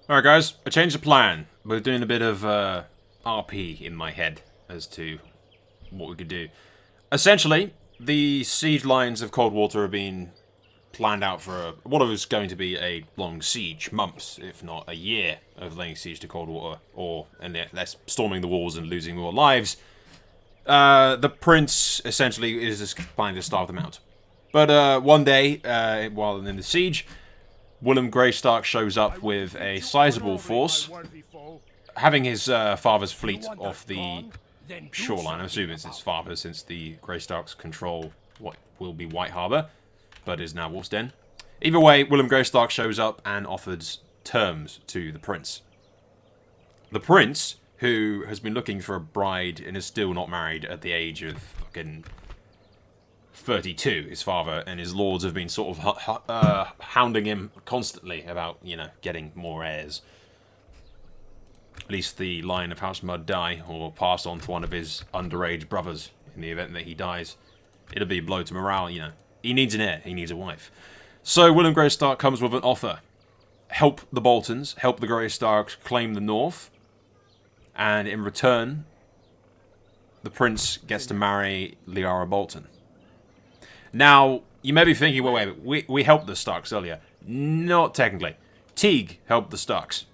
Alright guys, I changed the plan. We're doing a bit of RP in my head as to what we could do. Essentially, the siege lines of Coldwater are being planned out for what is going to be a long siege. Months, if not a year, of laying siege to Coldwater. And that's storming the walls and losing more lives. The prince, essentially, is just planning to starve them out. But one day, while in the siege, Willem Greystark shows up with a sizable force, having his father's fleet off the shoreline. I'm assuming it's his father, since the Greystarks control what will be White Harbour, but is now Wolf's Den. Either way, Willem Greystark shows up and offers terms to the prince. The prince, who has been looking for a bride and is still not married at the age of fucking 32, his father and his lords have been sort of hounding him constantly about, you know, getting more heirs. At least the line of House Mud die, or pass on to one of his underage brothers in the event that he dies. It'll be a blow to morale, you know. He needs an heir, he needs a wife. So Willem Greystark comes with an offer. Help the Boltons, help the Greystarks claim the North, and in return, the prince gets to marry Lyanna Bolton. Now, you may be thinking, well, wait, we helped the Starks earlier. Not technically. Teague helped the Starks.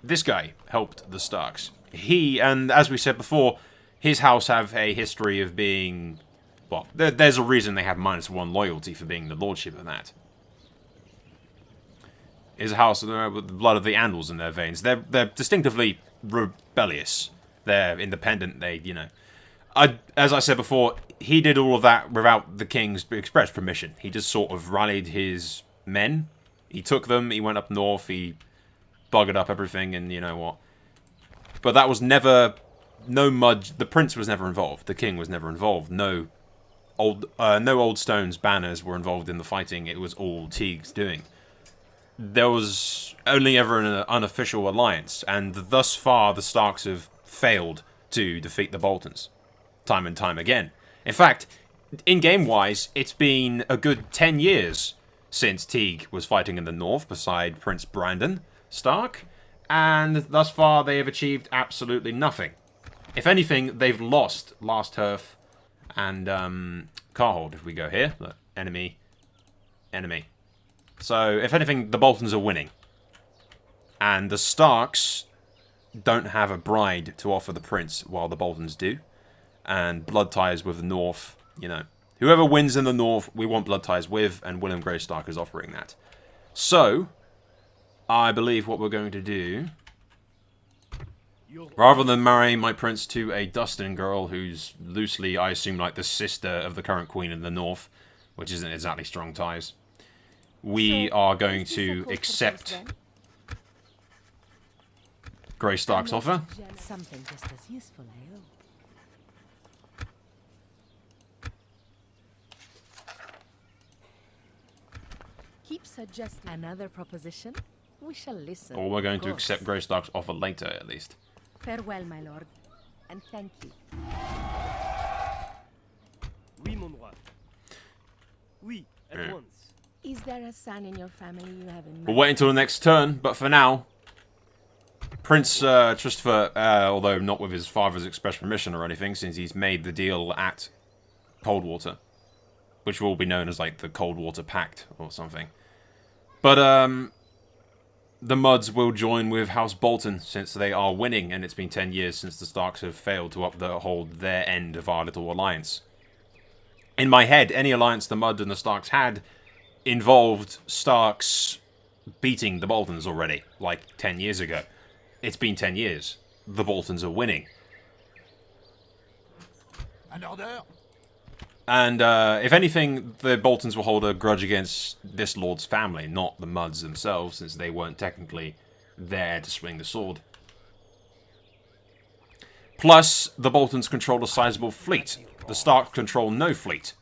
This guy helped the Starks. He, and as we said before, his house have a history of being, well, there's a reason they have -1 loyalty for being the lordship of that. His house with the blood of the Andals in their veins. They're distinctively rebellious. They're independent. They, you know, as I said before, he did all of that without the king's express permission. He just sort of rallied his men. He took them, he went up north, he buggered up everything, and you know what. But that was never, no mud, the prince was never involved, the king was never involved, no old Stone's banners were involved in the fighting, it was all Teague's doing. There was only ever an unofficial alliance, and thus far the Starks have failed to defeat the Boltons. Time and time again. In fact, in-game-wise, it's been a good 10 years since Teague was fighting in the north beside Prince Brandon Stark, and thus far they have achieved absolutely nothing. If anything, they've lost Last Hearth and Carhold. If we go here, look, enemy, enemy. So, if anything, the Boltons are winning. And the Starks don't have a bride to offer the prince, while the Boltons do. And blood ties with the North, you know. Whoever wins in the North, we want blood ties with, and Willem Greystark is offering that. So, I believe what we're going to do, rather than marry my prince to a Dustin girl who's loosely, I assume, like the sister of the current queen in the North, which isn't exactly strong ties, we are going to accept Greystark's offer. Something just as useful, I hope. Keep suggesting another proposition. We shall listen. Or we're going to accept Greystark's offer later, at least. Farewell, my lord, and thank you. Oui, mon roi. Oui, at once. Is there a son in your family you have in mind? We'll wait until the next turn, but for now, Prince Christopher, although not with his father's express permission or anything, since he's made the deal at Coldwater, which will be known as, like, the Coldwater Pact or something. But, the Muds will join with House Bolton, since they are winning, and it's been 10 years since the Starks have failed to uphold their end of our little alliance. In my head, any alliance the Mud and the Starks had involved Starks beating the Boltons already, like 10 years ago. It's been 10 years. The Boltons are winning. An order? And, if anything, the Boltons will hold a grudge against this lord's family, not the Muds themselves, since they weren't technically there to swing the sword. Plus, the Boltons control a sizable fleet. The Starks control no fleet.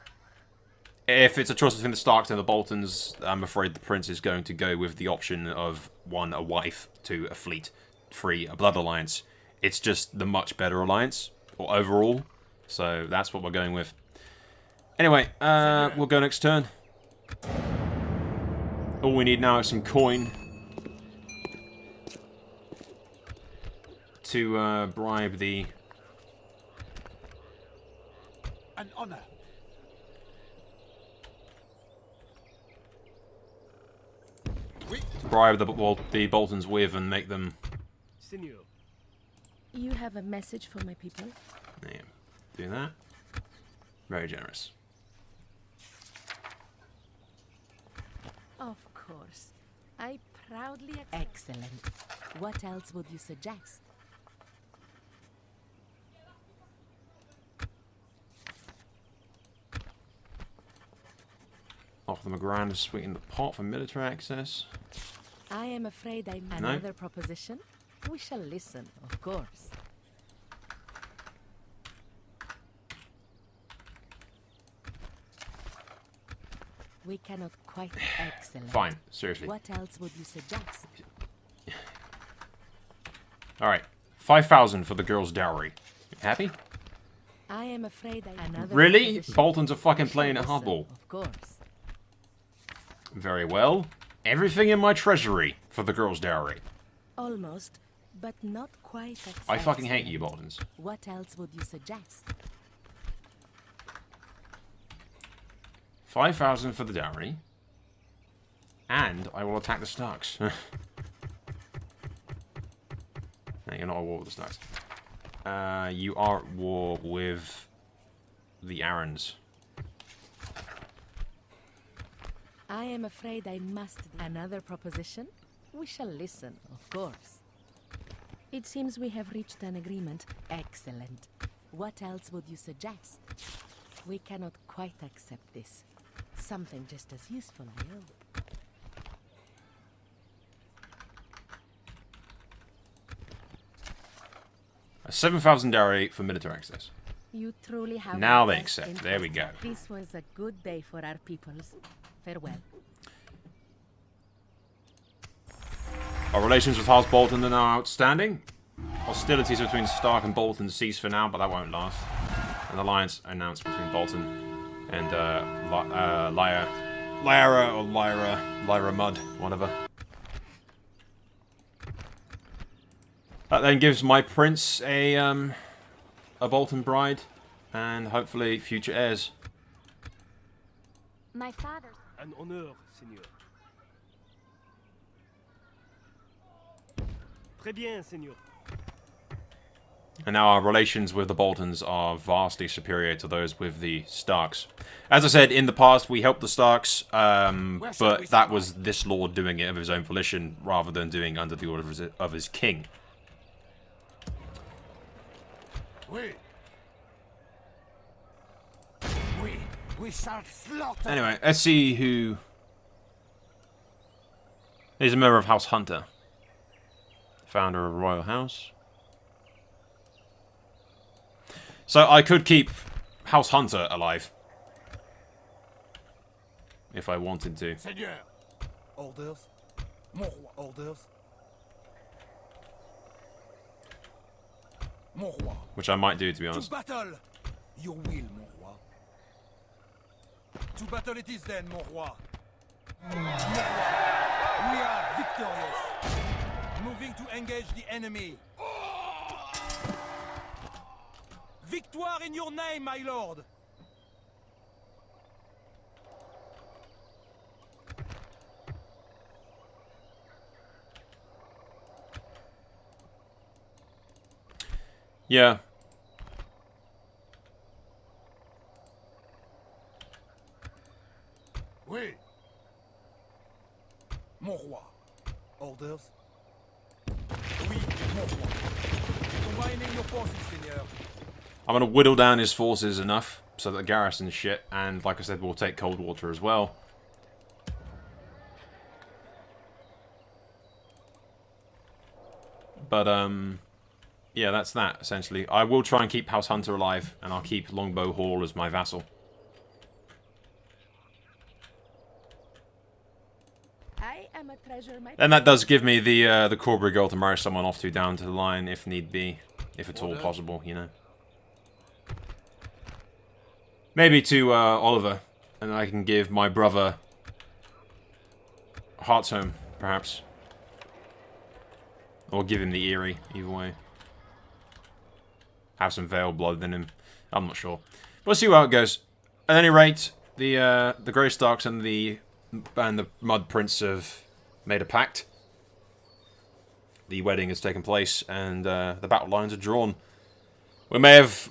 If it's a choice between the Starks and the Boltons, I'm afraid the Prince is going to go with the option of, 1, a wife, 2, a fleet, 3, a blood alliance. It's just the much better alliance, or overall, so that's what we're going with. Anyway, we'll go next turn. All we need now is some coin. to bribe the... An honor. bribe the Boltons with and make them... Seigneur. You have a message for my people? Yeah, do that. Very generous. Of course. I proudly accept. Excellent. What else would you suggest? Offer them a grand to sweeten the pot for military access. I am afraid I... Another proposition? We shall listen, of course. We cannot quite... Excellent. Fine, seriously. What else would you suggest? Alright, 5,000 for the girl's dowry. Happy? I am afraid I... Another Really? proposition. Boltons are fucking We playing shall at hardball. listen, of course. Very well. Everything in my treasury for the girl's dowry. Almost, but not quite. I fucking hate you, Boltons. What else would you suggest? 5,000 for the dowry. And I will attack the Starks. No, you're not at war with the Starks. You are at war with the Arryns. I am afraid I must... Another proposition? We shall listen, of course. It seems we have reached an agreement. Excellent. What else would you suggest? We cannot quite accept this. Something just as useful, I hope. A 7,000 dowry for military access. You truly have... Now the they best accept. There we interest. go. This was a good day for our peoples. Farewell. Our relations with House Bolton are now outstanding. Hostilities between Stark and Bolton cease for now, but that won't last. An alliance announced between Bolton and Lyra Mud, whatever. That then gives my prince a Bolton bride, and hopefully future heirs. My father. An honneur, Seigneur. Très bien, Seigneur. And now our relations with the Boltons are vastly superior to those with the Starks. As I said, in the past we helped the Starks, but that was this lord doing it of his own volition, rather than doing under the order of his king. Oui. Oui. We shall slaughter. Anyway, let's see who... He's a member of House Hunter. Founder of Royal House. So I could keep House Hunter alive. If I wanted to. Seigneur. Orders. Mon roi. Orders. Mon roi. Which I might do, to be To honest. battle. Your will, mon roi. To battle it is then, mon roi. Mon roi. We are victorious. Moving to engage the enemy. Victoire in your name, my lord. Yeah. Oui. Mon roi. Orders. Oui, mon roi. Combining your forces, seigneur. I'm going to whittle down his forces enough so that the garrison's shit, and like I said, we'll take Coldwater as well. But, yeah, that's that, essentially. I will try and keep House Hunter alive, and I'll keep Longbow Hall as my vassal. I am a treasure, my... And that does give me the Corbury girl to marry someone off to down to the line, if need be. If it's all possible, you know. Maybe to Oliver, and I can give my brother Heartsholme, perhaps. Or give him the Eyrie, either way. have some Vale blood in him. I'm not sure. We'll see how it goes. At any rate, the Grey Starks and the Mud Prince have made a pact. The wedding has taken place, and the battle lines are drawn. We may have,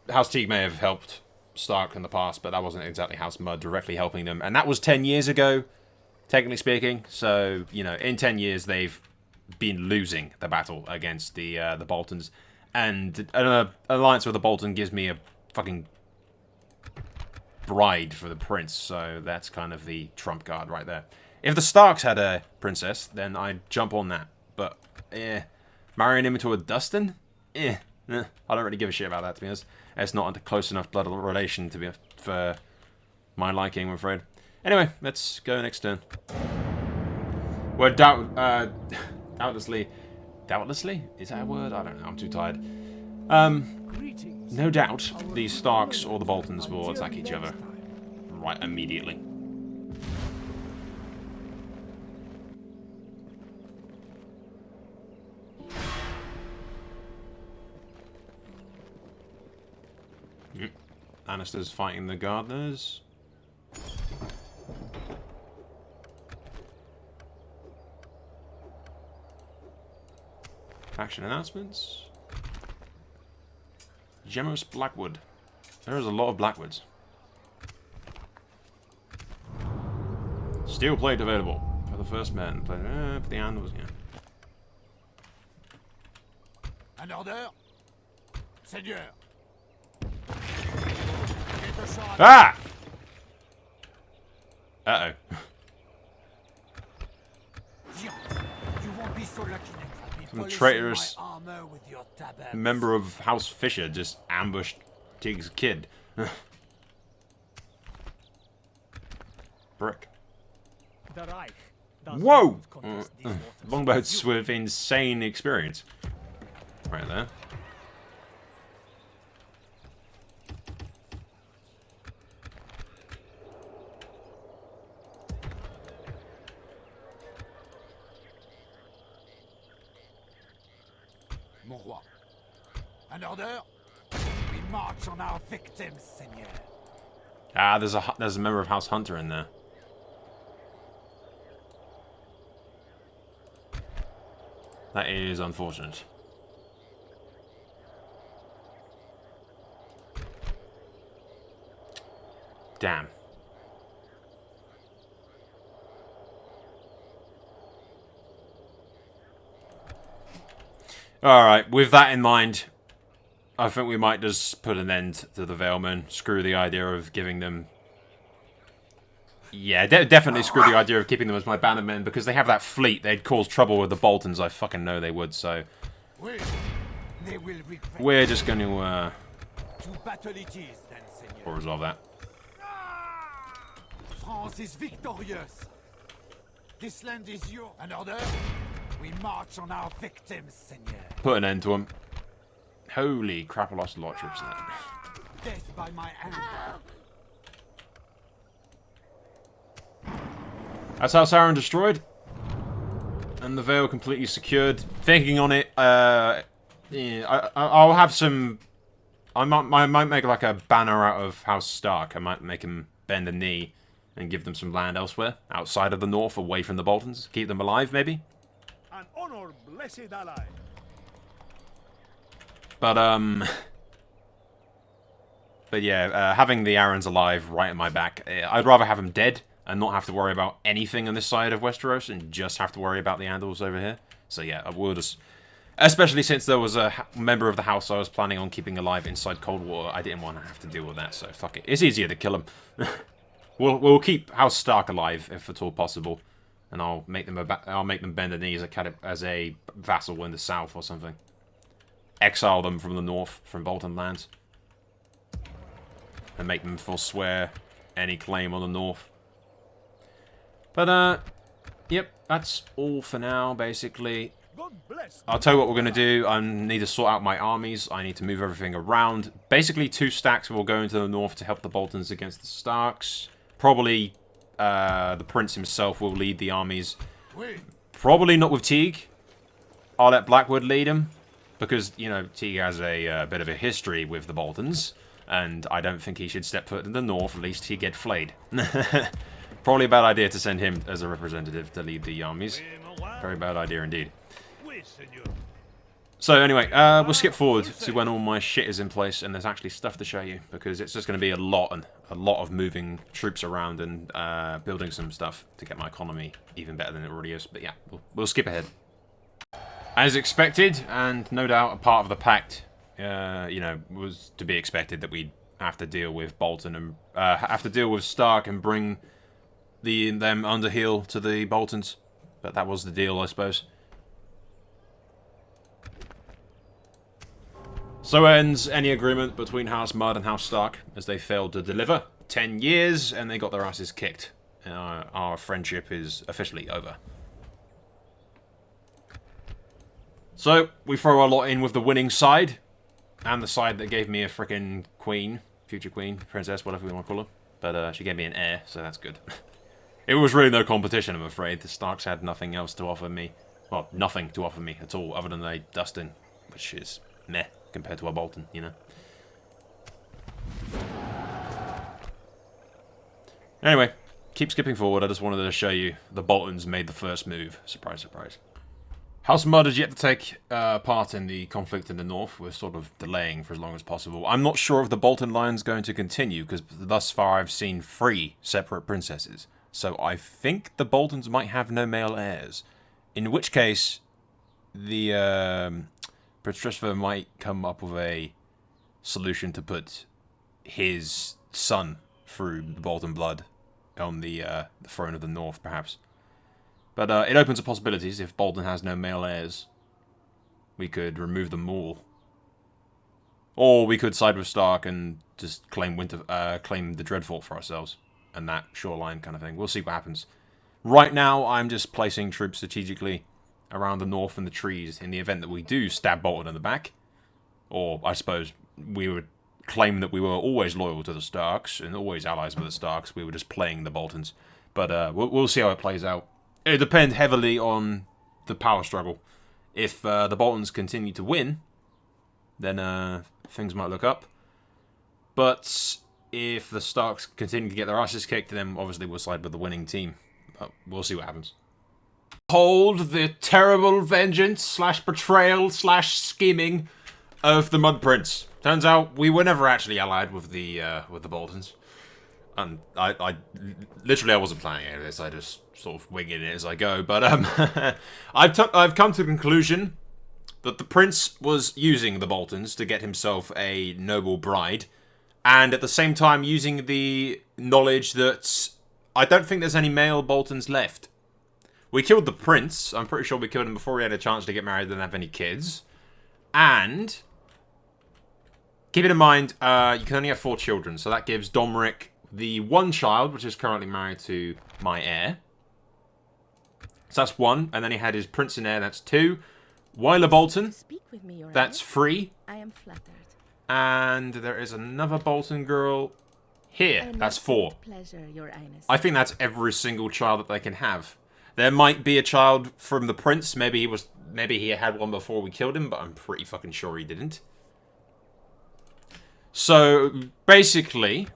House Teague may have helped Stark in the past, but that wasn't exactly House Mud directly helping them, and that was 10 years ago, technically speaking. So, you know, in 10 years they've been losing the battle against the Boltons, and an alliance with the Bolton gives me a fucking bride for the prince, so that's kind of the trump card right there. If the Starks had a princess, then I'd jump on that, but marrying him into a Dustin? I don't really give a shit about that, to be honest. It's not a close enough blood relation to be for my liking, I'm afraid. Anyway, let's go next turn. Well, doubtlessly, is that a word? I don't know. I'm too tired. No doubt, these Starks or the Boltons will attack each other right immediately. Lannister's fighting the Gardeners. Action announcements. Gemos Blackwood. There is a lot of Blackwoods. Steel plate available for the first men. For the Andals, yeah. Un order? Seigneur. Ah! Uh-oh. Some traitorous member of House Fisher just ambushed Tig's kid. Brick. Whoa! Longboats with insane experience. Right there. Mon roi. Un order? We march on our victims, Seigneur. Ah, there's a member of House Hunter in there. That is unfortunate. Damn. Alright, with that in mind, I think we might just put an end to the Valemen. Screw the idea of giving them... Yeah, definitely screw the idea of keeping them as my bannermen, because they have that fleet. They'd cause trouble with the Boltons. I fucking know they would, so... We're just going to resolve that. France is victorious. This land is yours. An order? We march on our victims, Seigneur. Put an end to them. Holy crap, I lost a lot of troops there. Death by my hand. That's House Aaron destroyed. And the Vale completely secured. Thinking on it, yeah, I'll have some... I might make like a banner out of House Stark. I might make him bend a knee and give them some land elsewhere, outside of the north, away from the Boltons. Keep them alive, maybe? An honor, blessed ally. But yeah, having the Arryns alive right at my back, I'd rather have them dead and not have to worry about anything on this side of Westeros and just have to worry about the Andals over here. So yeah, I will just... Especially since there was a member of the house I was planning on keeping alive inside Coldwater, I didn't want to have to deal with that, so fuck it. It's easier to kill him. We'll keep House Stark alive, if at all possible. And I'll make them bend the knee as a vassal in the south or something. Exile them from the north, from Bolton lands. And make them forswear any claim on the north. But, yep, that's all for now, basically. I'll tell you what we're going to do. I need to sort out my armies. I need to move everything around. Basically, 2 stacks will go into the north to help the Boltons against the Starks. Probably the Prince himself will lead the armies. Probably not with Teague. I'll let Blackwood lead him. because, you know, Teague has a bit of a history with the Boltons, and I don't think he should step foot in the north, at least he'd get flayed. Probably a bad idea to send him as a representative to lead the armies. Very bad idea indeed. Oui, seigneur. So anyway, we'll skip forward to when all my shit is in place, and there's actually stuff to show you, because it's just going to be a lot of moving troops around and building some stuff to get my economy even better than it already is. But yeah, we'll skip ahead. As expected, and no doubt a part of the pact, you know, was to be expected that we'd have to deal with Bolton and have to deal with Stark and bring them under heel to the Boltons. But that was the deal, I suppose. So ends any agreement between House Mud and House Stark, as they failed to deliver. 10 years, and they got their asses kicked. Our friendship is officially over. So, we throw a lot in with the winning side, and the side that gave me a frickin' queen, future queen, princess, whatever we want to call her. But she gave me an heir, so that's good. It was really no competition, I'm afraid. The Starks had nothing else to offer me. Well, nothing to offer me at all, other than a Dustin, which is meh compared to a Bolton, you know. Anyway, keep skipping forward. I just wanted to show you the Boltons made the first move. Surprise, surprise. House Mud has yet to take part in the conflict in the north. We're sort of delaying for as long as possible. I'm not sure if the Bolton line's going to continue, because thus far I've seen 3 separate princesses. So I think the Boltons might have no male heirs. In which case, the Patricia might come up with a solution to put his son through the Bolton blood on the throne of the north, perhaps. But it opens up possibilities. If Bolton has no male heirs, we could remove them all. Or we could side with Stark and just claim claim the Dreadfort for ourselves. And that shoreline kind of thing. We'll see what happens. Right now, I'm just placing troops strategically around the north and the trees in the event that we do stab Bolton in the back. Or, I suppose, we would claim that we were always loyal to the Starks and always allies with the Starks. We were just playing the Boltons. But we'll see how it plays out. It depends heavily on the power struggle. If the Boltons continue to win, then things might look up. But if the Starks continue to get their asses kicked, then obviously we'll side with the winning team. But we'll see what happens. Hold the terrible vengeance / betrayal / scheming of the Mud Prince. Turns out we were never actually allied with the Boltons. And I literally wasn't planning any of this. I just sort of winging it as I go. But I've come to the conclusion that the prince was using the Boltons to get himself a noble bride, and at the same time using the knowledge that I don't think there's any male Boltons left. We killed the prince. I'm pretty sure we killed him before he had a chance to get married and have any kids. And keep it in mind, you can only have 4 children, so that gives Domeric the 1 child, which is currently married to my heir. So that's 1, and then he had his prince and heir, that's 2. Wyler Bolton, Speak with me, Your that's Highness. 3. I am flattered. And there is another Bolton girl here, An that's 4. absolute pleasure, Your Highness. I think that's every single child that they can have. There might be a child from the prince, maybe he had one before we killed him, but I'm pretty fucking sure he didn't. So, basically,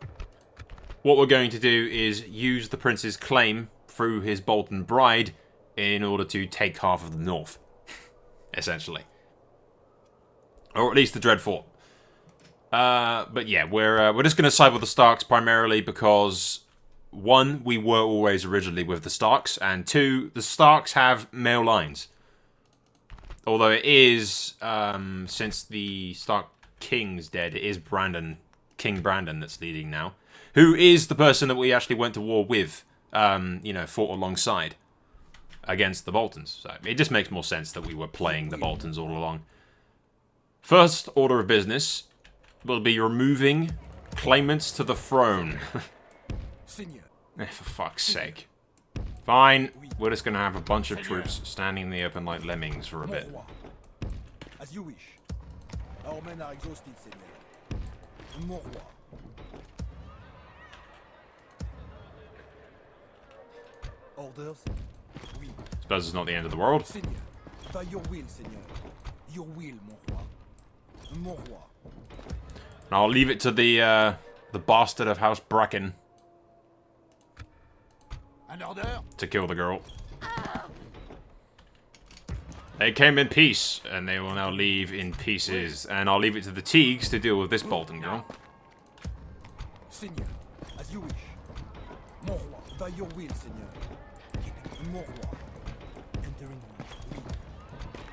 what we're going to do is use the prince's claim through his Bolton bride in order to take half of the north. Essentially. Or at least the Dreadfort. But yeah, we're just going to side with the Starks primarily because 1, we were always originally with the Starks, and 2, the Starks have male lines. Although it is, since the Stark King's dead, it is King Brandon that's leading now. Who is the person that we actually went to war with, you know, fought alongside against the Boltons. So it just makes more sense that we were playing the Boltons all along. First order of business will be removing claimants to the throne. For fuck's sake. Fine, we're just going to have a bunch of troops standing in the open like lemmings for a bit. As you wish. Our men are exhausted, Seigneur. Mon roi. Orders? Oui. Suppose it's not the end of the world. Seigneur. By your will, Seigneur. Your will, mon roi. mon roi. And I'll leave it to the bastard of House Bracken Un order? to kill the girl. They came in peace, and they will now leave in pieces. And I'll leave it to the Teagues to deal with this Bolton girl. Seigneur, as you wish. Mon roi, by your will, Seigneur. Mon roi. Entering me, oui.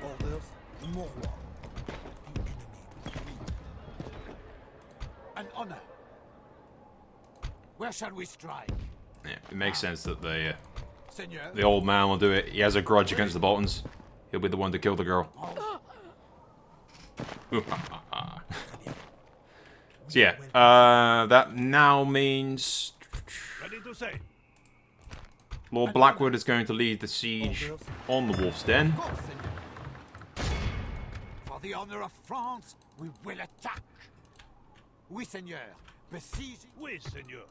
Orders, mon roi. The enemy, oui. An honor. Where shall we strike? Yeah, it makes sense that Seigneur. the old man will do it. He has a grudge against the Boltons. He'll be the one to kill the girl. So yeah, that now means Ready to say. Lord Blackwood is going to lead the siege on the Wolf's Den. Of course, Seigneur. For the honor of France, we will attack. Oui, Seigneur. Besiege. Oui, seigneur.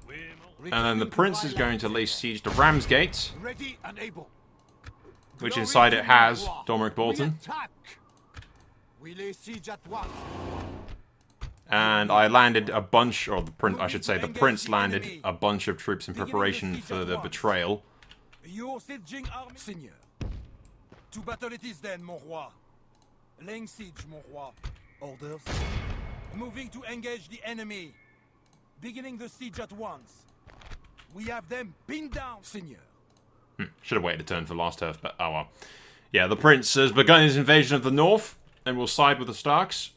Oui, mon... And then the Prince is going to lay siege to Ramsgate, Ready and able. which Glory inside to it has mon roi. Domeric Bolton. We attack. We lay siege at once. And I landed a bunch, or the Prince, I should say, the Prince landed a bunch of troops in preparation for the betrayal. Your sieging army, Seigneur. To battle it is then, mon roi. Laying siege, mon roi. Orders. Moving to engage the enemy. Beginning the siege at once. We have them pinned down, Seigneur. Should have waited a turn for last turf, but oh well. Yeah, the Prince has begun his invasion of the North, and will side with the Starks.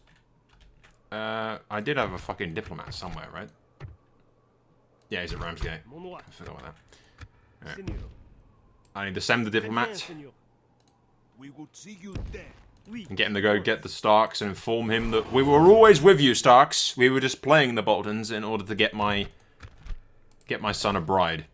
I did have a fucking diplomat somewhere, right? Yeah, he's at Ramsgate. Mon roi. I forgot about that. Seigneur. I need to send the Très bien, diplomat seigneur. We would see you there. Oui. and get him to go get the Starks and inform him that we were always with you, Starks. We were just playing the Boltons in order to get my son a bride.